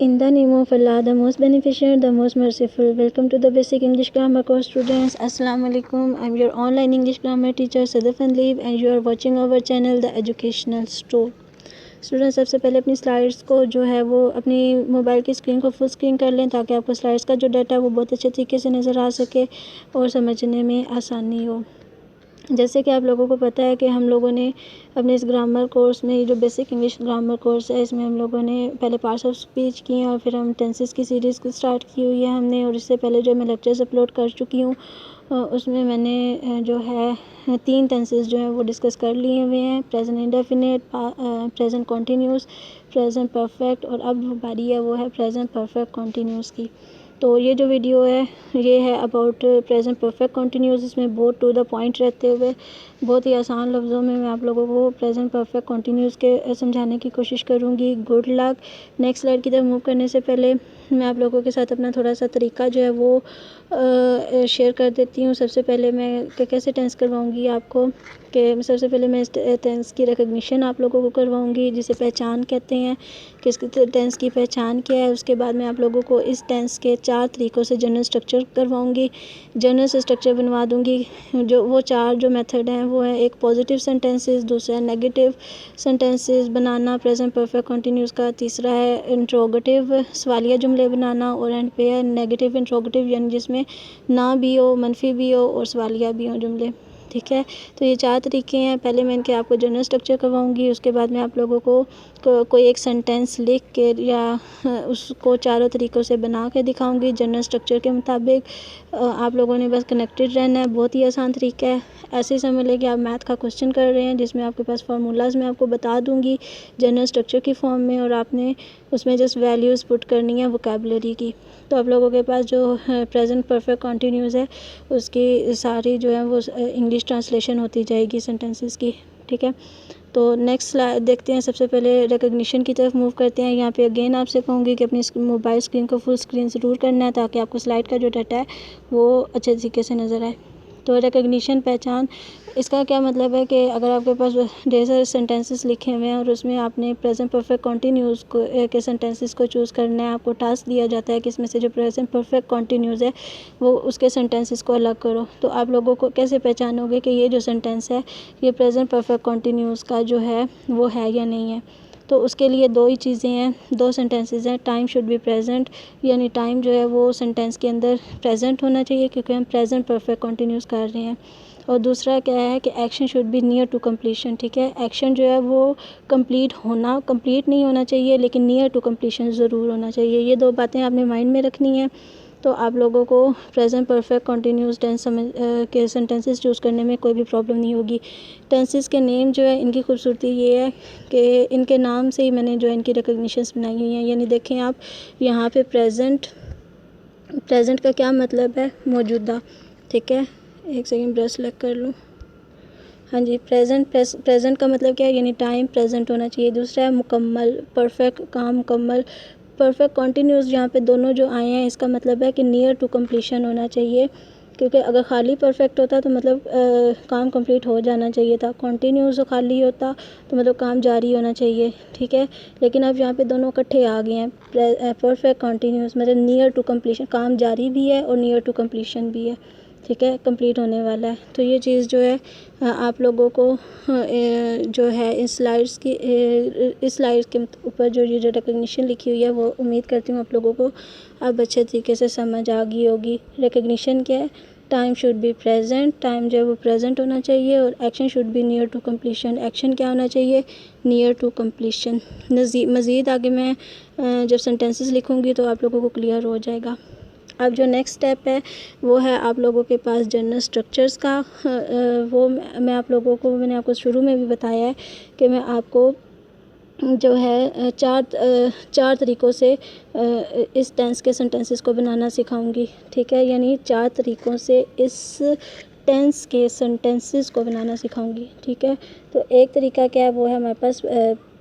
In the name of Allah, the most beneficent, the most merciful. Welcome to the Basic English Grammar course, students. Assalamu alaikum. I'm your online English grammar teacher Sadaf Anleeb and you are watching our channel The Educational Store. Students, सबसे पहले अपनी slides को जो है वो अपनी mobile की screen को फुल स्क्रीन कर लें ताकि आपको स्लाइड्स का जो डाटा है वो बहुत अच्छे तरीके से नज़र आ सके और समझने में आसानी हो। जैसे कि आप लोगों को पता है कि हम लोगों ने अपने इस ग्रामर कोर्स में, ये जो बेसिक इंग्लिश ग्रामर कोर्स है, इसमें हम लोगों ने पहले पार्ट्स ऑफ स्पीच किए और फिर हम टेंसेस की सीरीज़ को स्टार्ट की हुई है हमने। और इससे पहले जो मैं लेक्चर्स अपलोड कर चुकी हूँ उसमें मैंने जो है 3 टेंसेस जो हैं वो डिस्कस कर लिए हुए हैं: present indefinite, present continuous, present perfect, और अब बारी है वो है प्रेजेंट परफेक्ट कॉन्टीन्यूस की। तो ये जो वीडियो है ये है अबाउट प्रेजेंट परफेक्ट कॉन्टीन्यूस। इसमें बहुत टू द पॉइंट रहते हुए बहुत ही आसान लफ्ज़ों में मैं आप लोगों को प्रेजेंट परफेक्ट कॉन्टीन्यूस के समझाने की कोशिश करूँगी। Good luck. नेक्स्ट स्लाइड की तरफ मूव करने से पहले मैं आप लोगों के साथ अपना थोड़ा सा तरीका जो है वो शेयर कर देती हूँ। सबसे पहले मैं कैसे टेंस करवाऊँगी आपको कि सबसे पहले मैं इस टेंस की रिकग्निशन आप लोगों को करवाऊँगी, जिसे पहचान कहते हैं कि इसकी टेंस की पहचान क्या है। उसके बाद मैं आप लोगों को इस टेंस के 4 तरीक़ों से जनरल स्ट्रक्चर करवाऊँगी, जनरल से स्ट्रक्चर बनवा दूँगी। जो वो 4 जो मेथड हैं वो है: एक पॉजिटिव सेंटेंसेस, दूसरा नेगेटिव सेंटेंसेस बनाना प्रेजेंट परफेक्ट कंटिन्यूस का, तीसरा है इंट्रोगेटिव सवालिया जुमले बनाना, और एंड पे है नेगेटिव इंट्रोगेटिव, यानी जिसमें ना भी हो, मनफी भी हो और सवालिया भी हो जुमले। ठीक है, तो ये 4 तरीके हैं। पहले मैं इनके आपको जनरल स्ट्रक्चर करवाऊँगी, उसके बाद मैं आप लोगों को कोई एक सेंटेंस लिख के या उसको चारों तरीक़ों से बना के दिखाऊँगी जनरल स्ट्रक्चर के मुताबिक। आप लोगों ने बस कनेक्टेड रहना है, बहुत ही आसान तरीका है। ऐसे ही समझ लें कि आप मैथ का क्वेश्चन कर रहे हैं जिसमें आपके पास फार्मूलाज मैं आपको बता दूँगी जनरल स्ट्रक्चर की फॉर्म में, और आपने उसमें जस्ट वैल्यूज़ पुट करनी है वोकैबुलरी की। तो आप लोगों के पास जो प्रेजेंट परफेक्ट कंटिन्यूस है उसकी सारी जो है वो इंग्लिश ट्रांसलेशन होती जाएगी सेंटेंसेस की। ठीक है, तो नेक्स्ट स्लाइड देखते हैं। सबसे पहले रिकग्निशन की तरफ मूव करते हैं। यहाँ पे अगेन आपसे कहूँगी कि अपनी मोबाइल स्क्रीन को फुल स्क्रीन ज़रूर करना है ताकि आपको स्लाइड का जो डाटा है वो अच्छे तरीके से नज़र आए। तो रिकग्निशन, पहचान, इसका क्या मतलब है कि अगर आपके पास ढेर सारे सेंटेंसेस लिखे हुए हैं और उसमें आपने प्रेजेंट परफेक्ट कंटिन्यूस को के सेंटेंसेस को चूज़ करना है, आपको टास्क दिया जाता है कि इसमें से जो प्रेजेंट परफेक्ट कंटिन्यूस है वो उसके सेंटेंसेस को अलग करो। तो आप लोगों को कैसे पहचानोगे कि ये जो सेंटेंस है ये प्रेजेंट परफेक्ट कंटिन्यूस का जो है वो है या नहीं है? तो उसके लिए 2 ही चीज़ें हैं, 2 सेंटेंसेस हैं। टाइम शुड बी प्रेजेंट, यानी टाइम जो है वो सेंटेंस के अंदर प्रेजेंट होना चाहिए क्योंकि हम प्रेजेंट परफेक्ट कंटिन्यूस कर रहे हैं। और दूसरा क्या है कि action should be near to completion. ठीक है, एक्शन जो है वो कंप्लीट नहीं होना चाहिए लेकिन नियर टू कंप्लीशन ज़रूर होना चाहिए। ये 2 बातें आपने माइंड में रखनी है। तो आप लोगों को प्रेजेंट परफेक्ट कंटिन्यूस टेंस के सेंटेंसेस चूज़ करने में कोई भी प्रॉब्लम नहीं होगी। टेंसेस के नेम जो है इनकी खूबसूरती ये है कि इनके नाम से ही मैंने जो इनकी रिकग्निशंस बनाई हुई हैं। यानी देखें आप यहाँ पे प्रेजेंट का क्या मतलब है? मौजूदा। ठीक है, एक सेकंड ब्रश सेलेक्ट कर लूँ। हाँ जी, प्रेजेंट का मतलब क्या है? यानी टाइम प्रेजेंट होना चाहिए। दूसरा है मुकम्मल, परफेक्ट, काम मुकम्मल। परफेक्ट कंटिन्यूस जहाँ पे दोनों जो आए हैं इसका मतलब है कि नियर टू कंप्लीशन होना चाहिए, क्योंकि अगर खाली परफेक्ट होता तो मतलब काम कंप्लीट हो जाना चाहिए था। कंटिन्यूस और खाली होता तो मतलब काम जारी होना चाहिए। ठीक है, लेकिन अब यहाँ पे दोनों इकट्ठे आ गए हैं। परफेक्ट कंटिन्यूस मतलब नियर टू कंप्लीशन, काम जारी भी है और नियर टू कंप्लीशन भी है। ठीक है, कंप्लीट होने वाला है। तो ये चीज़ जो है आप लोगों को जो है इस स्लाइड्स के ऊपर जो ये जो रिकग्निशन लिखी हुई है वो उम्मीद करती हूँ आप लोगों को अब अच्छे तरीके से समझ आ गई होगी। रिकग्निशन क्या है? Time should be present, time जो है वो प्रेजेंट होना चाहिए, और action should be near to completion, action क्या होना चाहिए? Near to completion. मज़ीद आगे मैं जब सेंटेंसेस लिखूँगी तो आप लोगों को क्लियर हो जाएगा। अब जो नेक्स्ट स्टेप है वो है आप लोगों के पास जनरल स्ट्रक्चर्स का। वो मैं आप लोगों को, मैंने आपको शुरू में भी बताया है कि मैं आपको जो है चार तरीक़ों से इस टेंस के सेंटेंसेस को बनाना सिखाऊंगी। ठीक है, यानी 4 तरीक़ों से इस टेंस के सेंटेंसेस को बनाना सिखाऊंगी। ठीक है, तो एक तरीका क्या है वो है हमारे पास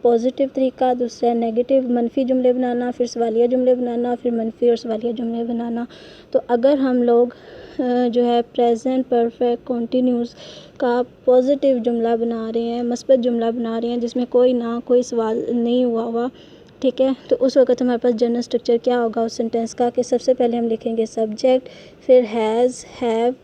पॉजिटिव तरीका, दूसरा नेगेटिव मनफी जुमले बनाना, फिर सवालिया जुमले बनाना, फिर मनफी और सवालिया जुमले बनाना। तो अगर हम लोग जो है प्रेजेंट परफेक्ट कंटिन्यूस का पॉजिटिव जुमला बना रहे हैं, मस्बत जुमला बना रहे हैं जिसमें कोई सवाल नहीं हुआ हुआ, ठीक है। तो उस वक्त हमारे पास जनरल स्ट्रक्चर क्या होगा उस सेंटेंस का कि सबसे पहले हम लिखेंगे सब्जेक्ट, फिर हैज़, हैव,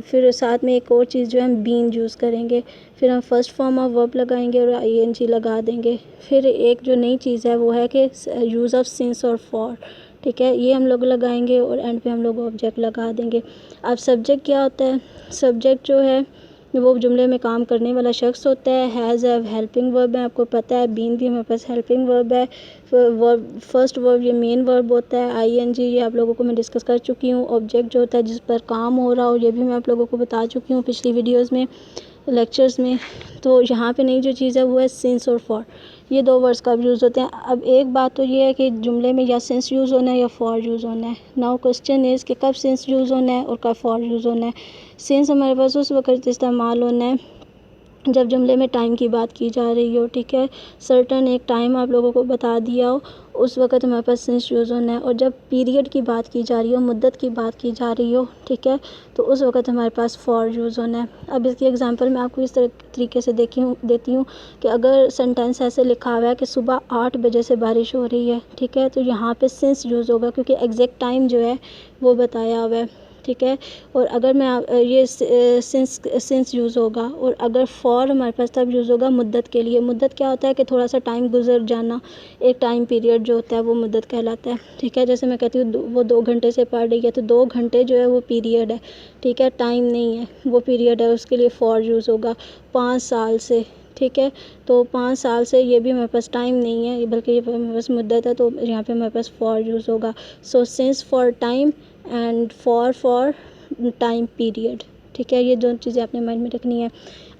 फिर साथ में एक और चीज़ जो है हम बीन यूज़ करेंगे, फिर हम फर्स्ट फॉर्म ऑफ वर्ब लगाएंगे और आईएनजी लगा देंगे। फिर एक जो नई चीज़ है वो है कि यूज़ ऑफ सिंस और फॉर, ठीक है, ये हम लोग लगाएंगे और एंड पे हम लोग ऑब्जेक्ट लगा देंगे। अब सब्जेक्ट क्या होता है? सब्जेक्ट जो है वो जुमले में काम करने वाला शख्स होता है। हैज़ हैव हेल्पिंग वर्ब है, आपको पता है। बीन भी हमारे पास हेल्पिंग वर्ब है। वर्ब फर्स्ट वर्ब ये मेन वर्ब होता है। आईएनजी ये आप लोगों को मैं डिस्कस कर चुकी हूँ। ऑब्जेक्ट जो होता है जिस पर काम हो रहा हो, ये भी मैं आप लोगों को बता चुकी हूँ पिछली वीडियोज़ में, लेक्चर्स में। तो यहाँ पे नई जो चीज़ है वो है सिंस और फॉर, ये दो वर्ड्स कब यूज़ होते हैं। अब एक बात तो ये है कि जुमले में या सिंस यूज़ होना है या फॉर यूज़ होना है। नाउ क्वेश्चन इज़ कि कब सिंस यूज़ होना है और कब फॉर यूज़ होना है। सिंस हमारे पास उस वक्त इस्तेमाल होना है जब जुमले में टाइम की बात की जा रही हो, ठीक है। सर्टन एक टाइम आप लोगों को बता दिया हो, उस वक्त हमारे पास सिंस यूज़ होना है। और जब पीरियड की बात की जा रही हो, मुद्दत की बात की जा रही हो, ठीक है, तो उस वक्त हमारे पास फॉर यूज़ होना है। अब इसकी एग्जांपल मैं आपको इस तरीके से देती हूँ कि अगर सेंटेंस ऐसे लिखा हुआ है कि सुबह 8 बजे से बारिश हो रही है, ठीक है, तो यहाँ पे सिंस यूज़ होगा क्योंकि एग्जैक्ट टाइम जो है वो बताया हुआ है, ठीक है। और अगर मैं ये सिंस यूज़ होगा। और अगर फॉर हमारे पास तब यूज़ होगा मुद्दत के लिए। मुद्दत क्या होता है कि थोड़ा सा टाइम गुजर जाना, एक टाइम पीरियड जो होता है वो मुद्दत कहलाता है, ठीक है। जैसे मैं कहती हूँ वो 2 घंटे से पढ़ रही है, तो 2 घंटे जो है वो पीरियड है, ठीक है, टाइम नहीं है, वो पीरियड है, उसके लिए फॉर यूज़ होगा। 5 साल से, ठीक है, तो 5 साल से ये भी हमारे पास टाइम नहीं है बल्कि ये हमारे पास मुद्दत है, तो यहाँ पे हमारे पास फॉर यूज़ होगा। So since for time and for time period, ठीक है। ये दोनों चीज़ें आपने माइंड में रखनी है।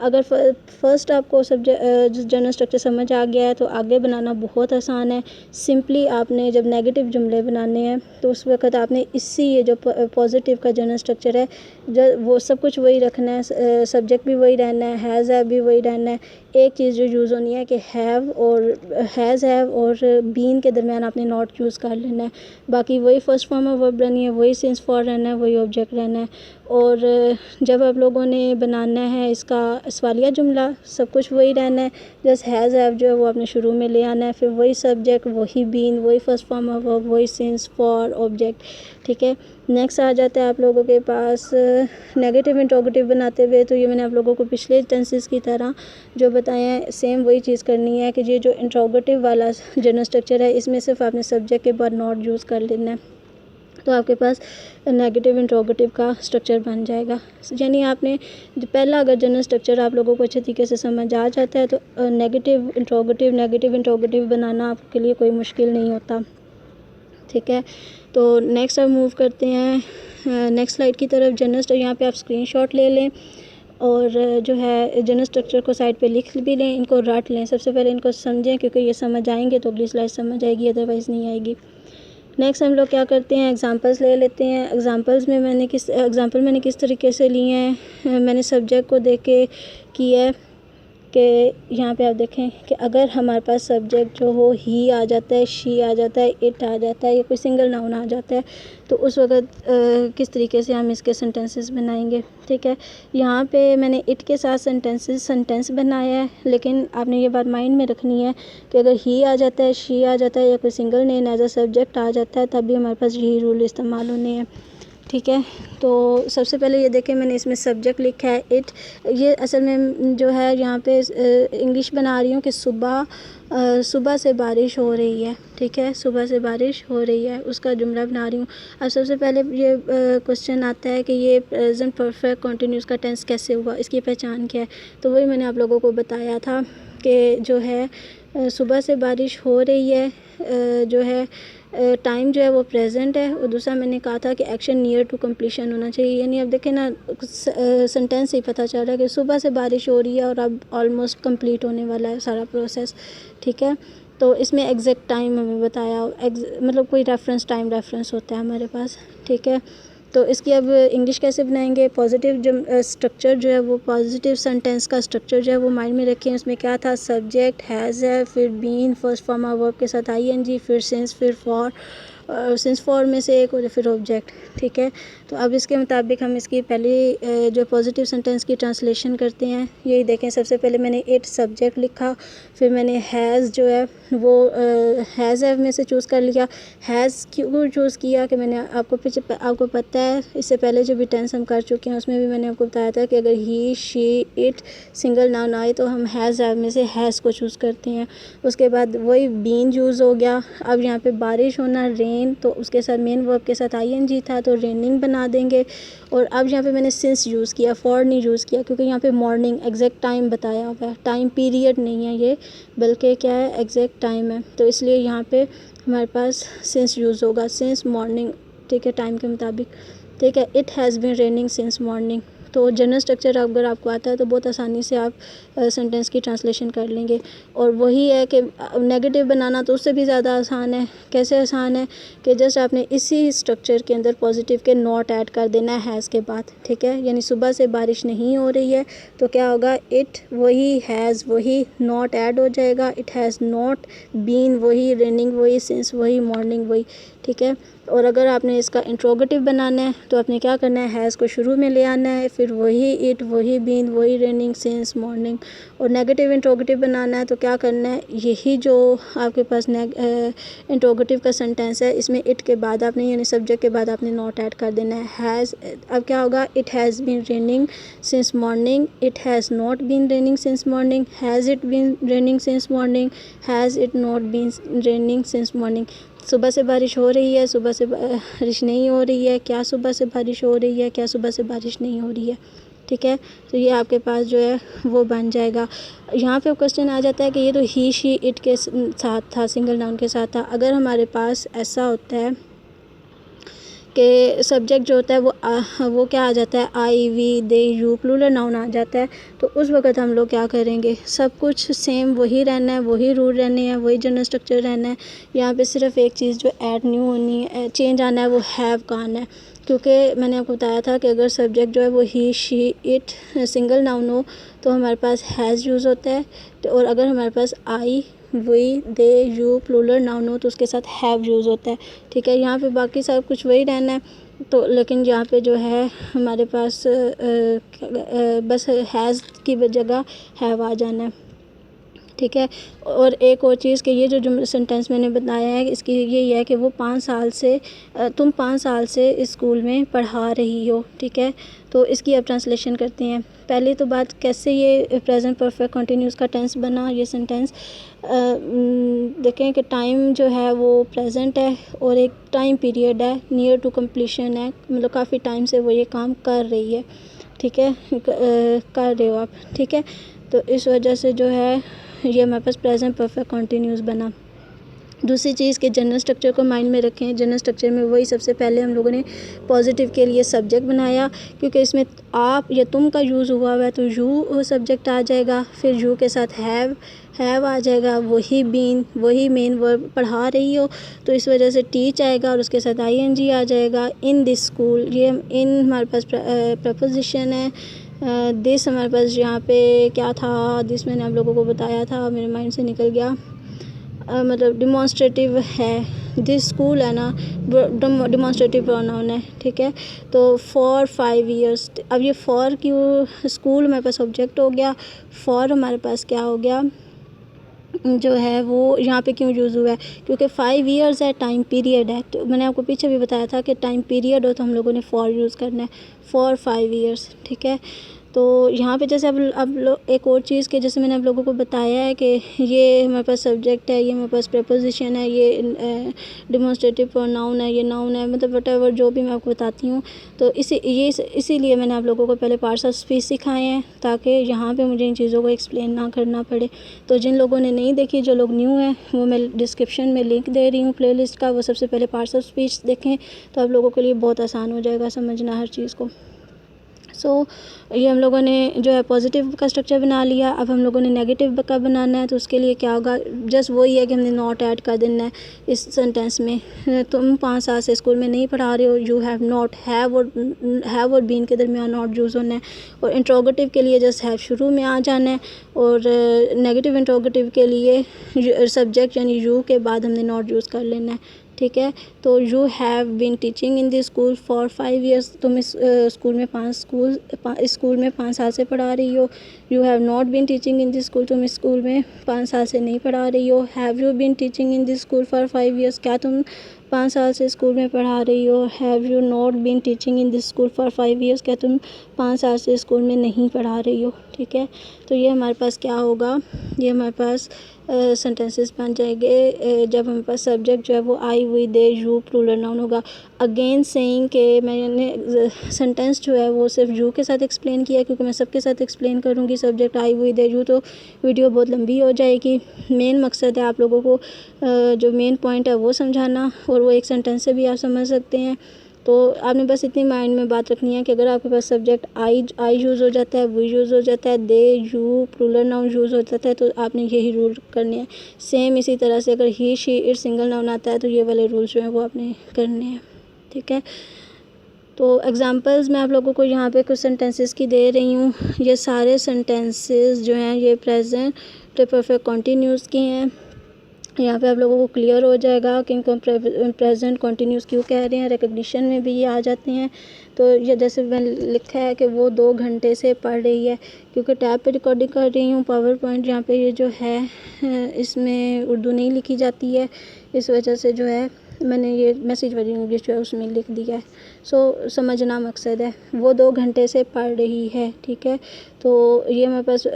अगर फर्स्ट आपको सब्जेक्ट जनरल स्ट्रक्चर समझ आ गया है तो आगे बनाना बहुत आसान है। सिंपली आपने जब नेगेटिव जुमले बनाने हैं तो उस वक्त आपने इसी ये जो पॉजिटिव का जनरल स्ट्रक्चर है जो वो सब कुछ वही रखना है, सब्जेक्ट भी वही रहना है, हैज़ हैव भी वही रहना है। एक चीज़ जो यूज़ होनी है कि हैव और हैज़ हैव और बीन के दरमियान आपने नॉट यूज़ कर लेना है। बाकी वही फर्स्ट फॉर्म ऑफ वर्ब रहनी है, वही सिंस फॉर रहना है, वही ऑब्जेक्ट रहना है। और जब आप लोगों ने बनाना है इसका सवालिया जुमला, सब कुछ वही रहना है। जस्ट हैज़ हैव जो है वो आपने शुरू में ले आना है, फिर वही सब्जेक्ट, वही बीन, वही फर्स्ट फॉर्म ऑफ वर्ब, वही सिंस फॉर ऑब्जेक्ट, ठीक है। नेक्स्ट आ जाता है आप लोगों के पास नेगेटिव इंट्रोगेटिव बनाते हुए। तो ये मैंने आप लोगों को पिछले टेंसेस की तरह जो बताया है सेम वही चीज़ करनी है कि ये जो इंट्रोगेटिव वाला जनरल स्ट्रक्चर है इसमें सिर्फ आपने सब्जेक्ट के बाद नॉट यूज़ कर लेना है, तो आपके पास नेगेटिव इंट्रोगेटिव का स्ट्रक्चर बन जाएगा। यानी आपने पहला अगर जनरल स्ट्रक्चर आप लोगों को अच्छे तरीके से समझ आ जाता है तो नेगेटिव इंट्रोगेटिव बनाना आपके लिए कोई मुश्किल नहीं होता, ठीक है। तो नेक्स्ट अब मूव करते हैं नेक्स्ट स्लाइड की तरफ। जनरल यहाँ पे आप स्क्रीनशॉट ले लें और जो है जनरल स्ट्रक्चर को साइड पे लिख भी लें, इनको रट लें। सबसे पहले इनको समझें क्योंकि ये समझ आएंगे तो अगली स्लाइड समझ आएगी, अदरवाइज़ नहीं आएगी। नेक्स्ट हम लोग क्या करते हैं, एग्जांपल्स ले लेते हैं। एग्जांपल मैंने किस तरीके से लिए हैं, मैंने सब्जेक्ट को देख के किया है कि यहाँ पे आप देखें कि अगर हमारे पास सब्जेक्ट जो हो ही आ जाता है, शी आ जाता है, इट आ जाता है या कोई सिंगल नाउन आ जाता है तो उस वक्त किस तरीके से हम इसके सेंटेंसेस बनाएंगे, ठीक है। यहाँ पे मैंने इट के साथ सेंटेंस बनाया है, लेकिन आपने ये बात माइंड में रखनी है कि अगर ही आ जाता है, शी आ जाता है या कोई single name as a subject आ जाता है तब भी हमारे पास यही रूल इस्तेमाल होने हैं, ठीक है। तो सबसे पहले ये देखें मैंने इसमें सब्जेक्ट लिखा है इट। ये असल में जो है यहाँ पे इंग्लिश बना रही हूँ कि सुबह से बारिश हो रही है, ठीक है, सुबह से बारिश हो रही है, उसका जुमला बना रही हूँ। अब सबसे पहले ये क्वेश्चन आता है कि ये प्रेजेंट परफेक्ट कंटिन्यूस का टेंस कैसे हुआ, इसकी पहचान क्या है। तो वही मैंने आप लोगों को बताया था कि जो है सुबह से बारिश हो रही है, जो है टाइम जो है वो प्रेजेंट है। और दूसरा मैंने कहा था कि एक्शन नियर टू कंप्लीशन होना चाहिए। यानी अब देखें ना सेंटेंस से ही पता चल रहा है कि सुबह से बारिश हो रही है और अब ऑलमोस्ट कंप्लीट होने वाला है सारा प्रोसेस, ठीक है। तो इसमें एग्जैक्ट टाइम हमें बताया, मतलब कोई रेफरेंस होता है हमारे पास, ठीक है। तो इसकी अब इंग्लिश कैसे बनाएंगे, पॉजिटिव जो स्ट्रक्चर जो है वो पॉजिटिव सेंटेंस का स्ट्रक्चर जो है वो माइंड में रखें। उसमें क्या था, सब्जेक्ट हैज़ है, फिर been, first form of verb के साथ आईएनजी, फिर सिंस, फिर फॉर सिंस फॉर्म में से एक और फिर ऑब्जेक्ट, ठीक है। तो अब इसके मुताबिक हम इसकी पहली जो पॉजिटिव सेंटेंस की ट्रांसलेशन करते हैं। यही देखें, सबसे पहले मैंने इट सब्जेक्ट लिखा, फिर मैंने हैज़ जो है वो हैज़ में से चूज़ कर लिया। हैज़ क्यों चूज़ किया कि मैंने आपको पता है इससे पहले जो भी टेंस हम कर चुके हैं उसमें भी मैंने आपको बताया था कि अगर ही, शी, इट सिंगल नाउन आए तो हम हैज़ में से हैज़ को चूज़ करते हैं। उसके बाद वही बीन यूज़ हो गया। अब यहाँ पे बारिश होना, रेन, तो उसके साथ मेन वर्ब के साथ आईएनजी था तो रेनिंग बना देंगे। और अब यहाँ पे मैंने सिंस यूज़ किया, फॉर नहीं यूज़ किया, क्योंकि यहाँ पे मॉर्निंग एग्जैक्ट टाइम बताया हुआ है, टाइम पीरियड नहीं है ये, बल्कि क्या है, एग्जैक्ट टाइम है। तो इसलिए यहाँ पे हमारे पास सिंस यूज़ होगा, सिंस मॉर्निंग, ठीक है, टाइम के मुताबिक, ठीक है। It has been raining since morning. तो जनरल स्ट्रक्चर अगर आपको आता है तो बहुत आसानी से आप सेंटेंस की ट्रांसलेशन कर लेंगे। और वही है कि नेगेटिव बनाना तो उससे भी ज़्यादा आसान है। कैसे आसान है कि जस्ट आपने इसी स्ट्रक्चर के अंदर पॉजिटिव के नॉट ऐड कर देना है हैज़ के बाद, ठीक है। यानी सुबह से बारिश नहीं हो रही है तो क्या होगा, इट वही, हैज़ वही, नॉट ऐड हो जाएगा, इट हैज़ नॉट बीन वही, रेनिंग वही, सिंस वही, मॉर्निंग वही, ठीक है। और अगर आपने इसका इंट्रोगेटिव बनाना है तो आपने क्या करना है, हैज़ को शुरू में ले आना है, फिर वही इट, वही बीन, वही रेनिंग, सिंस, मॉर्निंग। और नेगेटिव इंट्रोगेटिव बनाना है तो क्या करना है, यही जो आपके पास इंट्रोगेटिव का सेंटेंस है इसमें इट के बाद आपने, यानी सब्जेक्ट के बाद आपने नॉट ऐड कर देना है, हैज़। अब क्या होगा, it has been raining since morning, it has not been raining since morning, has it been raining since morning, has it not been raining since morning. सुबह से बारिश हो रही है, सुबह से बारिश नहीं हो रही है, क्या सुबह से बारिश हो रही है, क्या सुबह से बारिश नहीं हो रही है, ठीक है। तो ये आपके पास जो है वो बन जाएगा। यहाँ पे क्वेश्चन आ जाता है कि ये तो ही, शी, इट के साथ था, सिंगल नाउन के साथ था। अगर हमारे पास ऐसा होता है कि सब्जेक्ट जो होता है वो क्या आ जाता है, I, we, they, you, plural noun आ जाता है, तो उस वक्त हम लोग क्या करेंगे, सब कुछ सेम वही रहना है, वही रूल रहने हैं, वही जनरल स्ट्रक्चर रहना है। यहाँ पे सिर्फ एक चीज़ जो ऐड न्यू होनी है, चेंज आना है, वो हैव का आना है। क्योंकि मैंने आपको बताया था कि अगर सब्जेक्ट जो है वो ही, शी, इट सिंगल नाउन हो तो हमारे पास हैज़ यूज़ होता है, तो और अगर हमारे पास I, we, they, you plural noun हो तो उसके साथ हैव यूज़ होता है, ठीक है। यहाँ पे बाकी सब कुछ वही रहना है, तो लेकिन यहाँ पे जो है हमारे पास बस हैज़ की जगह हैव आ जाना है, ठीक है। और एक और चीज़ कि ये जो सेंटेंस मैंने बताया है इसकी यही है कि वो 5 साल से तुम 5 साल से इस स्कूल में पढ़ा रही हो, ठीक है। तो इसकी अब ट्रांसलेशन करते हैं। पहले तो बात कैसे ये प्रेजेंट परफेक्ट कंटिन्यूस का टेंस बना, ये सेंटेंस देखें कि टाइम जो है वो प्रेजेंट है और एक टाइम पीरियड है, नियर टू कंप्लीशन है, मतलब काफ़ी टाइम से वो ये काम कर रही है, ठीक है, कर रहे हो आप, ठीक है। तो इस वजह से जो है ये हमारे पास प्रेजेंट परफेक्ट कंटिन्यूस बना। दूसरी चीज़ के जनरल स्ट्रक्चर को माइंड में रखें। जनरल स्ट्रक्चर में वही सबसे पहले हम लोगों ने पॉजिटिव के लिए सब्जेक्ट बनाया, क्योंकि इसमें आप या तुम का यूज़ हुआ है तो यू सब्जेक्ट आ जाएगा, फिर यू के साथ हैव आ जाएगा, वही बीन, वही मेन वर्ब, पढ़ा रही हो तो इस वजह से टीच आएगा और उसके साथ आईएनजी आ जाएगा। इन दिस स्कूल, ये इन हमारे पास प्रपोजिशन है। दिस हमारे पास यहाँ पे क्या था, दिस मैंने आप लोगों को बताया था, मेरे माइंड से निकल गया, मतलब डिमॉन्स्ट्रेटिव है, दिस स्कूल है ना, डिमॉन्स्ट्रेटिव प्रोनाउन है, ठीक है। तो फॉर 5 ईयर्स, अब ये फॉर क्यों, स्कूल हमारे पास ऑब्जेक्ट हो गया, फॉर हमारे पास क्या हो गया जो है वो यहाँ पे क्यों यूज़ हुआ है, क्योंकि 5 ईयर्स है, टाइम पीरियड है। तो मैंने आपको पीछे भी बताया था कि टाइम पीरियड हो तो हम लोगों ने फॉर यूज़ करना है, फॉर 5 ईयर्स, ठीक है। तो यहाँ पे जैसे अब लोग एक और चीज़ के जैसे मैंने आप लोगों को बताया है कि ये हमारे पास सब्जेक्ट है, ये हमारे पास प्रपोजिशन है, ये डिमॉन्स्ट्रेटिव प्रोनाउन है, ये नाउन है, मतलब व्हाटएवर जो भी मैं आपको बताती हूँ। तो इसीलिए मैंने आप लोगों को पहले पार्ट्स ऑफ स्पीच सिखाए हैं ताकि यहाँ पे मुझे इन चीज़ों को एक्सप्लेन ना करना पड़े। तो जिन लोगों ने नहीं देखी, जो लोग न्यू हैं, वो मैं डिस्क्रिप्शन में लिंक दे रही हूँ प्लेलिस्ट का, वो सबसे पहले पार्ट्स ऑफ स्पीच देखें तो आप लोगों के लिए बहुत आसान हो जाएगा समझना हर चीज़ को। ये हम लोगों ने जो है पॉजिटिव का स्ट्रक्चर बना लिया। अब हम लोगों ने नेगेटिव का बनाना है, तो उसके लिए क्या होगा, जस्ट वही है कि हमने नॉट ऐड कर देना है इस सेंटेंस में। तुम 5 साल से स्कूल में नहीं पढ़ा रहे हो, यू हैव नॉट, हैव और बीन के दरमियान नॉट यूज़ होना है। और इंट्रोगेटिव के लिए जस्ट हैव शुरू में आ जाना है, और नेगेटिव इंट्रोगेटिव के लिए सब्जेक्ट यानी यू के बाद हमने नॉट यूज़ कर लेना है, ठीक है। तो you have been teaching in this school for 5 years, तुम इस स्कूल में 5 साल से पढ़ा रही हो। You have not been teaching in this school, तुम इस स्कूल में 5 साल से नहीं पढ़ा रही हो। Have you been teaching in this school for 5 years, क्या तुम 5 साल से स्कूल में पढ़ा रही हो। Have you not been teaching in this school for 5 years, क्या तुम 5 साल से स्कूल में नहीं पढ़ा रही हो। ठीक है, तो ये हमारे पास क्या होगा, ये हमारे पास सेंटेंसेस बन जाएंगे जब हमारे पास सब्जेक्ट जो है वो I, we, they, you plural noun होगा। अगेन सेइंग के मैंने सेंटेंस जो है वो सिर्फ यू के साथ एक्सप्लेन किया, क्योंकि मैं सबके साथ एक्सप्लेन करूँगी subject I, we, they, you, तो वीडियो बहुत लंबी हो जाएगी। मेन मकसद है आप लोगों को जो मेन पॉइंट है वो समझाना, और वो एक सेंटेंस से भी आप समझ सकते हैं। तो आपने बस इतनी माइंड में बात रखनी है कि अगर आपके पास सब्जेक्ट आई यूज़ हो जाता है, वी यूज़ हो जाता है, दे, यू प्लूरल नाउन यूज़ हो जाता है, तो आपने यही रूल करने हैं। सेम इसी तरह से अगर ही, शी, इट सिंगल नाउन आता है तो ये वाले रूल्स जो हैं वो आपने करने हैं। ठीक है, तो एग्जांपल्स मैं आप लोगों को यहाँ पे कुछ सेंटेंसेस की दे रही हूँ। ये सारे सेंटेंसेस जो हैं ये प्रेजेंट परफेक्ट कंटिन्यूस की हैं। यहाँ पे आप लोगों को क्लियर हो जाएगा कि इनको प्रेजेंट कंटिन्यूस क्यों कह रहे हैं। रिकग्निशन में भी ये आ जाते हैं। तो ये जैसे मैंने लिखा है कि वो 2 घंटे से पढ़ रही है, क्योंकि टैब पे रिकॉर्डिंग कर रही हूँ। पावर पॉइंट यहाँ पे ये जो है इसमें उर्दू नहीं लिखी जाती है, इस वजह से जो है मैंने ये मैसेज वाली इंग्लिश जो है उसमें लिख दिया है। सो समझना मकसद है, वो 2 घंटे से पढ़ रही है। ठीक है, तो ये हमारे पास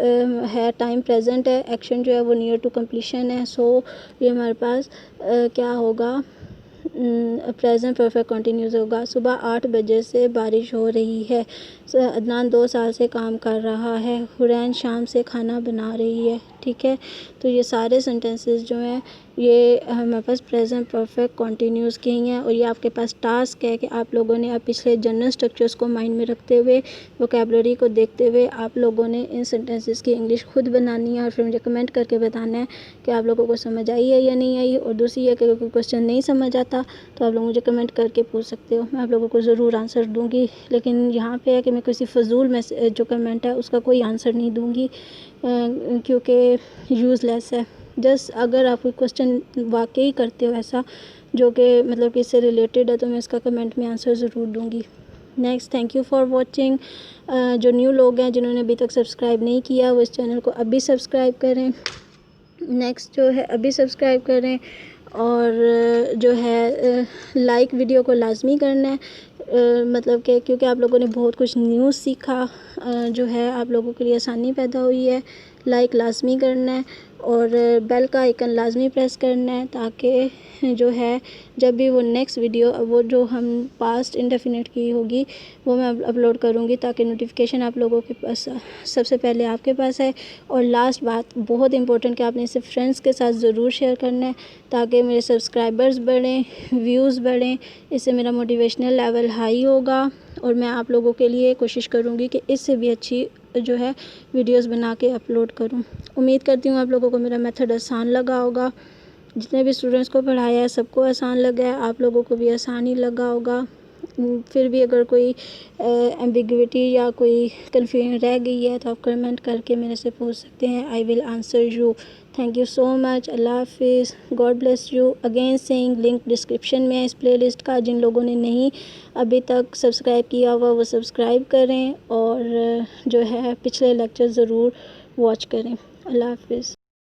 है टाइम प्रेजेंट है, एक्शन जो है वो नियर टू कंप्लीशन है। सो ये हमारे पास क्या होगा, प्रेजेंट परफेक्ट कंटिन्यूस होगा। सुबह 8 बजे से बारिश हो रही है। अदनान 2 साल से काम कर रहा है। हुरैन शाम से खाना बना रही है। ठीक है, तो ये सारे सेंटेंसेस जो हैं ये हमारे पास प्रेजेंट परफेक्ट कंटिन्यूस की हैं, और ये आपके पास टास्क है कि आप लोगों ने अब पिछले जनरल स्ट्रक्चर्स को माइंड में रखते हुए, वोकैबुलरी को देखते हुए आप लोगों ने इन सेंटेंसेस की इंग्लिश खुद बनानी है, और फिर मुझे कमेंट करके बताना है कि आप लोगों को समझ आई है या नहीं आई। और दूसरी है कि अगर कोई क्वेश्चन नहीं समझ आता तो आप लोग मुझे कमेंट करके पूछ सकते हो, मैं आप लोगों को ज़रूर आंसर दूंगी। लेकिन यहाँ पे है कि मैं किसी फ़जूल में जो कमेंट है उसका कोई आंसर नहीं दूंगी, क्योंकि यूज़लेस है। जस्ट अगर आप कोई क्वेश्चन वाकई करते हो ऐसा जो कि मतलब कि इससे रिलेटेड है, तो मैं इसका कमेंट में आंसर ज़रूर दूंगी। Next, thank you for watching. जो न्यू लोग हैं जिन्होंने अभी तक सब्सक्राइब नहीं किया वो इस चैनल को अभी सब्सक्राइब करें। नेक्स्ट जो है अभी सब्सक्राइब करें, और जो है लाइक वीडियो को लाजमी करना है, मतलब कि क्योंकि आप लोगों ने बहुत कुछ न्यूज़ सीखा, जो है आप लोगों के लिए आसानी पैदा हुई है। लाइक लाजमी करना है, और बेल का आइकन लाजमी प्रेस करना है, ताकि जो है जब भी वो नेक्स्ट वीडियो वो जो हम पास्ट इंडेफिनिट की होगी वो मैं अपलोड करूँगी, ताकि नोटिफिकेशन आप लोगों के पास सबसे पहले आपके पास है। और लास्ट बात बहुत इंपॉर्टेंट कि आपने इसे फ्रेंड्स के साथ ज़रूर शेयर करना है, ताकि मेरे सब्सक्राइबर्स बढ़ें, व्यूज़ बढ़ें। इससे मेरा मोटिवेशनल लेवल हाई होगा, और मैं आप लोगों के लिए कोशिश करूँगी कि इससे भी अच्छी जो है वीडियोस बना के अपलोड करूँ। उम्मीद करती हूँ आप लोगों को मेरा मेथड आसान लगा होगा। जितने भी स्टूडेंट्स को पढ़ाया है सबको आसान लगा है, आप लोगों को भी आसान ही लगा होगा। फिर भी अगर कोई एम्बिग्विटी या कोई कन्फ्यूजन रह गई है तो आप कमेंट करके मेरे से पूछ सकते हैं। I will answer you. Thank you so much. अल्लाह हाफिज़। God bless you. Again saying link description में है इस प्लेलिस्ट का। जिन लोगों ने नहीं अभी तक सब्सक्राइब किया हुआ वो सब्सक्राइब करें, और जो है पिछले लेक्चर ज़रूर वॉच करें। अल्लाह हाफिज़।